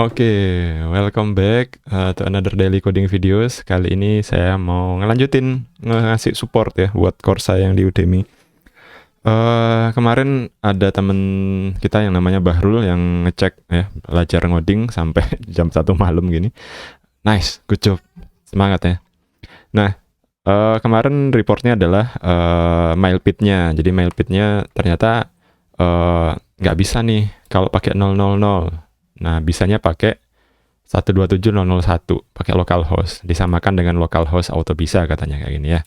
Oke, welcome back to another daily coding videos. Kali ini saya mau ngelanjutin ngasih support ya buat course saya yang di Udemy. Kemarin ada temen kita yang namanya Bahrul yang ngecek ya belajar ngoding sampai jam 1 malam gini. Nice, good job, semangat ya. Nah, kemarin reportnya adalah milepit-nya. Jadi milepit-nya ternyata nggak bisa nih kalau pakai 000. Nah, bisanya pakai 127.001 pakai localhost, disamakan dengan localhost auto bisa katanya kayak gini ya.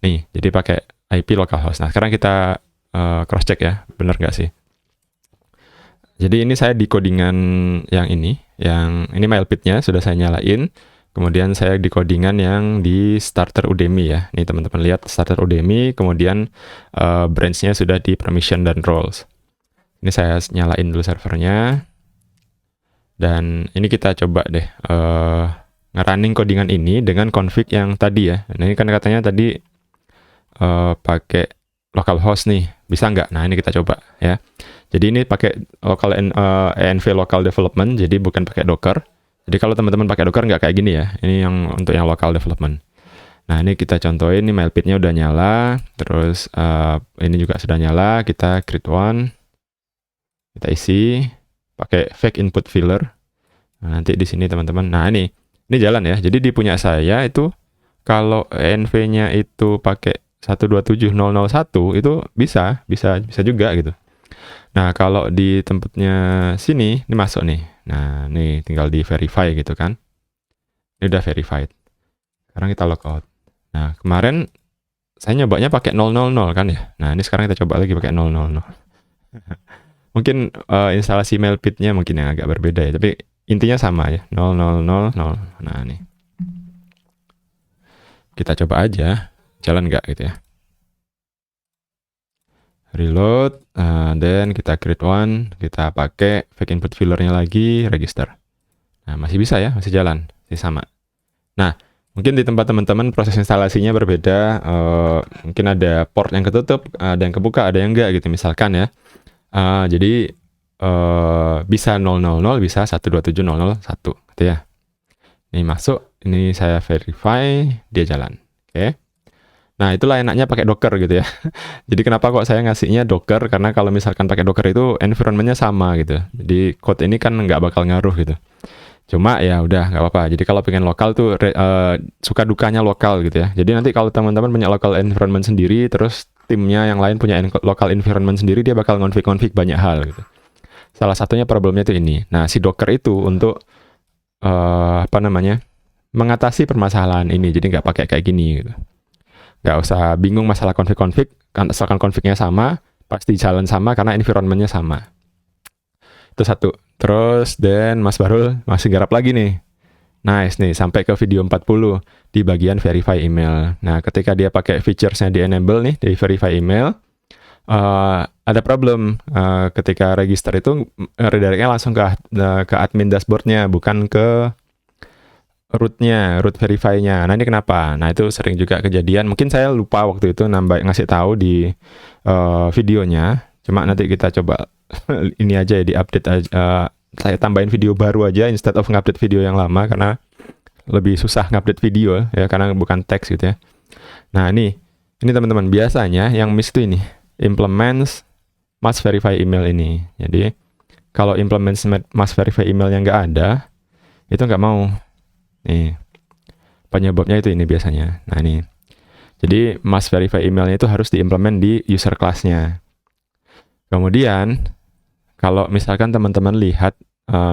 Nih, jadi pakai IP localhost. Nah, sekarang kita cross check ya, bener nggak sih? Jadi ini saya di codingan yang ini milepit-nya sudah saya nyalain. Kemudian saya di codingan yang di starter Udemy ya. Nih teman-teman lihat starter Udemy, kemudian branch-nya sudah di permission dan roles. Ini saya nyalain dulu servernya. Dan ini kita coba deh ngerunning codingan ini dengan config yang tadi ya. Nah ini kan katanya tadi pakai localhost nih, bisa nggak? Nah ini kita coba ya. Jadi ini pakai env local development, jadi bukan pakai docker. Jadi kalau teman-teman pakai docker nggak kayak gini ya. Ini yang untuk yang local development. Nah ini kita contohin, ini milepit-nya udah nyala, terus ini juga sudah nyala. Kita create one, kita isi pakai fake input filler. Nah, nanti di sini teman-teman. Nah, ini jalan ya. Jadi di punya saya itu kalau env-nya itu pakai 127.001 itu bisa juga gitu. Nah, kalau di tempatnya sini ini masuk nih. Nah, nih tinggal di verify gitu kan. Ini udah verified. Sekarang kita logout. Nah, kemarin saya nyobanya pakai 000 kan ya. Nah, ini sekarang kita coba lagi pakai 000. Mungkin instalasi milepit-nya mungkin yang agak berbeda ya, tapi intinya sama ya, 00000. Nah, nih. Kita coba aja, jalan nggak gitu ya. Reload, then kita create one, kita pakai fake input fillernya lagi, register. Nah, masih bisa ya, masih jalan, masih sama. Nah, mungkin di tempat teman-teman proses instalasinya berbeda, mungkin ada port yang ketutup, ada yang kebuka, ada yang enggak gitu misalkan ya. Jadi bisa 000, bisa 127.001 gitu ya. Ini masuk, ini saya verify, dia jalan. Oke. Nah, itulah enaknya pakai Docker gitu ya. Jadi kenapa kok saya ngasihnya Docker? Karena kalau misalkan pakai Docker itu environment-nya sama gitu. Jadi code ini kan nggak bakal ngaruh gitu. Cuma ya udah nggak apa-apa. Jadi kalau pengen lokal tuh suka dukanya lokal gitu ya. Jadi nanti kalau teman-teman punya local environment sendiri, terus timnya yang lain punya local environment sendiri, dia bakal konfig banyak hal gitu. Salah satunya problemnya itu ini. Nah, si Docker itu untuk mengatasi permasalahan ini. Jadi nggak pakai kayak gini gitu. Nggak usah bingung masalah konfig-konfig, kan asalkan konfignya sama, pasti jalan sama karena environment-nya sama. Itu satu. Terus, dan Mas Bahrul masih garap lagi nih. Nice nih, sampai ke video 40 di bagian verify email. Nah, ketika dia pakai features-nya di enable nih, di verify email, ada problem ketika register itu redirect-nya langsung ke admin dashboard-nya, bukan ke root verify-nya. Nah, ini kenapa? Nah, itu sering juga kejadian. Mungkin saya lupa waktu itu ngasih tahu di videonya. Cuma nanti kita coba ini aja ya, di update aja. Saya tambahin video baru aja instead of ngupdate video yang lama karena lebih susah ngupdate video ya karena bukan teks gitu ya. Nah, ini teman-teman biasanya yang miss itu ini implements must verify email ini. Jadi kalau implements must verify email yang nggak ada, itu nggak mau. Nih, penyebabnya itu ini biasanya. Nah, ini. Jadi, must verify emailnya itu harus diimplement di user class-nya. Kemudian, kalau misalkan teman-teman lihat,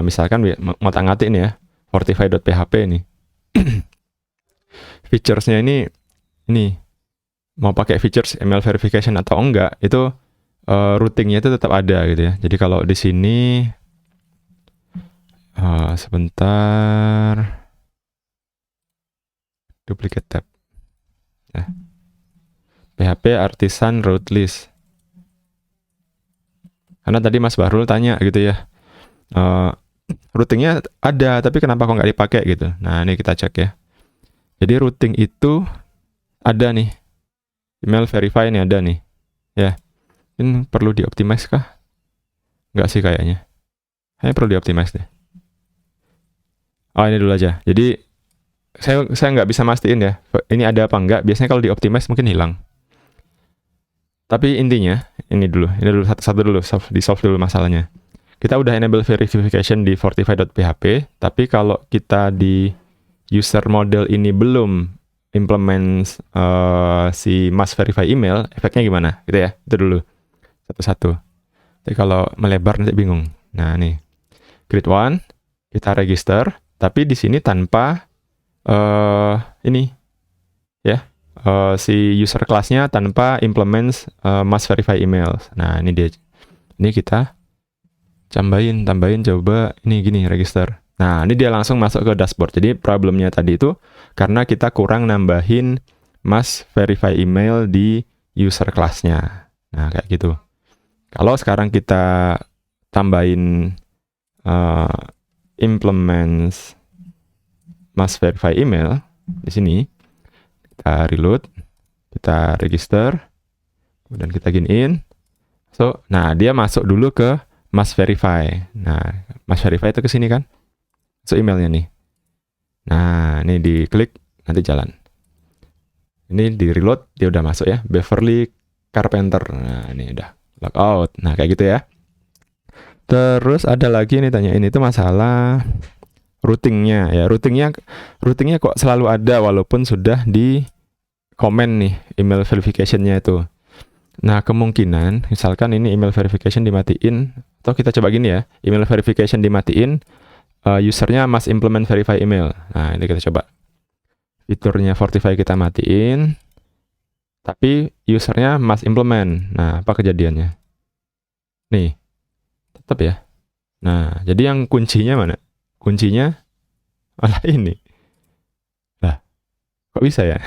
misalkan ngotak-ngatik nih ya, fortify.php ini. Features-nya ini, mau pakai features email verification atau enggak, itu routingnya itu tetap ada gitu ya. Jadi, kalau di sini, sebentar, duplicate tab. Ya. PHP artisan route list. Karena tadi Mas Bahrul tanya gitu ya, routingnya ada, tapi kenapa kok nggak dipakai gitu. Nah, ini kita cek ya. Jadi routing itu ada nih. Email verify ini ada nih. Ya, ini perlu dioptimize kah? Nggak sih kayaknya. Kayaknya perlu dioptimize deh. Oh, ini dulu aja. Jadi saya nggak bisa mastiin ya, ini ada apa enggak. Biasanya kalau di optimize mungkin hilang. Tapi intinya, ini dulu satu-satu dulu, di solve dulu masalahnya. Kita udah enable verification di Fortify.php, tapi kalau kita di user model ini belum implement si must verify email, efeknya gimana? Gitu ya, itu dulu. Satu-satu. Jadi kalau melebar nanti bingung. Nah, nih. Create one, kita register, tapi di sini tanpa ini ya si user class-nya tanpa implement must verify email. Nah, ini dia. Ini kita tambahin coba ini gini register. Nah, ini dia langsung masuk ke dashboard. Jadi problemnya tadi itu karena kita kurang nambahin must verify email di user class-nya. Nah, kayak gitu. Kalau sekarang kita tambahin implement must verify email di sini, kita reload, kita register, kemudian kita giniin. So, nah dia masuk dulu ke must verify. Nah, must verify itu ke sini kan? So emailnya nih. Nah, ini diklik nanti jalan. Ini di reload dia udah masuk ya, Beverly Carpenter. Nah, ini udah logout. Nah, kayak gitu ya. Terus ada lagi nih tanya ini tuh masalah routingnya ya. Routingnya kok selalu ada walaupun sudah di komen nih email verification-nya itu. Nah, kemungkinan misalkan ini email verification dimatiin, atau kita coba gini ya, email verification dimatiin, usernya must implement verify email. Nah, ini kita coba. Fiturnya Fortify kita matiin, tapi usernya must implement. Nah, apa kejadiannya? Nih, tetap ya. Nah, jadi yang kuncinya mana? Kuncinya malah ini. Lah, kok bisa ya?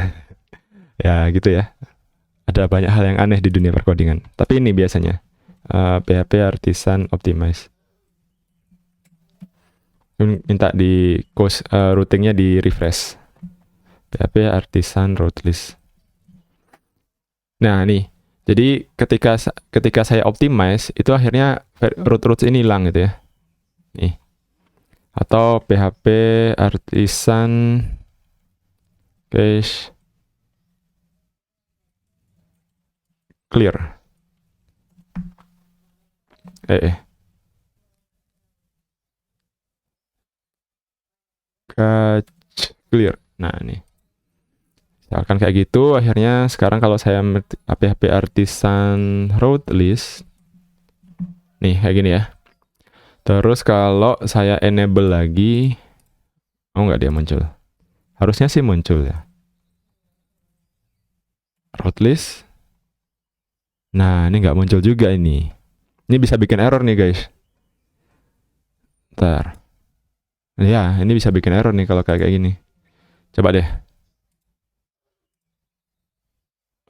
Ya, gitu ya. Ada banyak hal yang aneh di dunia perkodingan. Tapi ini biasanya. PHP Artisan Optimize. Minta di routingnya di refresh. PHP Artisan Route List. Nah, nih. Jadi ketika saya optimize, itu akhirnya route ini hilang gitu ya. Nih. Atau PHP Artisan Cache Clear. Cache Clear. Nah, nih. Misalkan kayak gitu, akhirnya sekarang kalau saya PHP Artisan Route List, nih kayak gini ya. Terus kalau saya enable lagi, oh nggak dia muncul. Harusnya sih muncul ya. Route List. Nah, ini nggak muncul juga ini. Ini bisa bikin error nih guys. Ntar. Ya, ini bisa bikin error nih kalau kayak gini. Coba deh.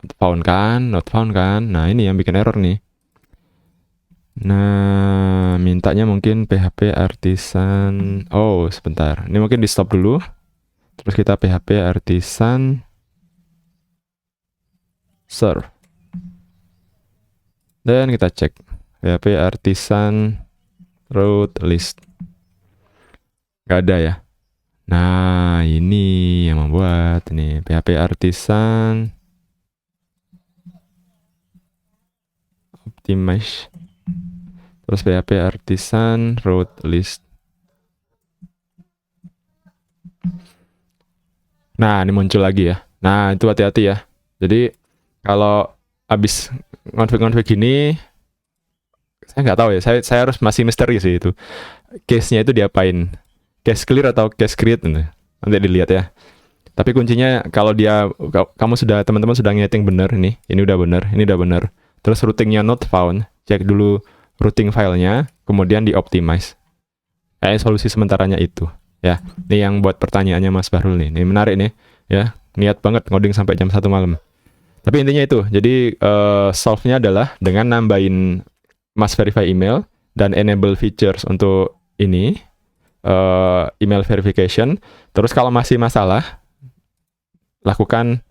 Not found kan. Nah, ini yang bikin error nih. Nah, mintanya mungkin PHP Artisan. Oh, sebentar. Ini mungkin di stop dulu. Terus kita PHP Artisan serve. Dan kita cek PHP Artisan Route List. Gak ada ya. Nah, ini yang membuat ini PHP Artisan Optimize. Terus PHP Artisan Route List. Nah, ini muncul lagi ya. Nah, itu hati-hati ya. Jadi kalau habis config gini, saya nggak tahu ya. Saya harus masih misteri sih itu. Case-nya itu diapain? Case clear atau case create? Nanti dilihat ya. Tapi kuncinya kalau teman-teman sudah ngeting bener ini udah bener. Terus routingnya not found, cek dulu routing filenya, kemudian di-optimize. Solusi sementaranya itu. Ya, ini yang buat pertanyaannya Mas Bahrul nih. Ini menarik nih, ya. Niat banget ngoding sampai jam 1 malam. Tapi intinya itu. Jadi solve-nya adalah dengan nambahin must verify email dan enable features untuk ini email verification. Terus kalau masih masalah, lakukan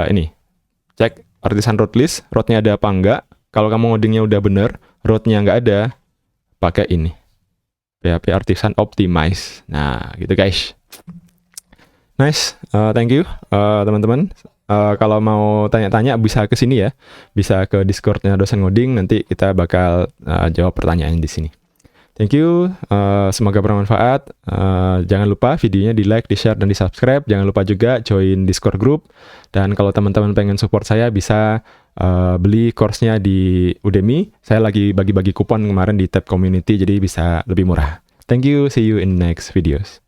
ini. Cek Artisan Route List, route-nya ada apa enggak. Kalau kamu ngodingnya udah bener, route-nya nggak ada, pakai ini. PHP Artisan Optimize. Nah, gitu guys. Nice, thank you teman-teman. Kalau mau tanya-tanya bisa ke sini ya, bisa ke Discord-nya dosen ngoding, nanti kita bakal jawab pertanyaan di sini. Thank you, semoga bermanfaat. Jangan lupa videonya di like, di share, dan di subscribe. Jangan lupa juga join Discord group. Dan kalau teman-teman pengen support saya bisa beli course-nya di Udemy. Saya lagi bagi-bagi kupon kemarin di tab community, jadi bisa lebih murah. Thank you, see you in next videos.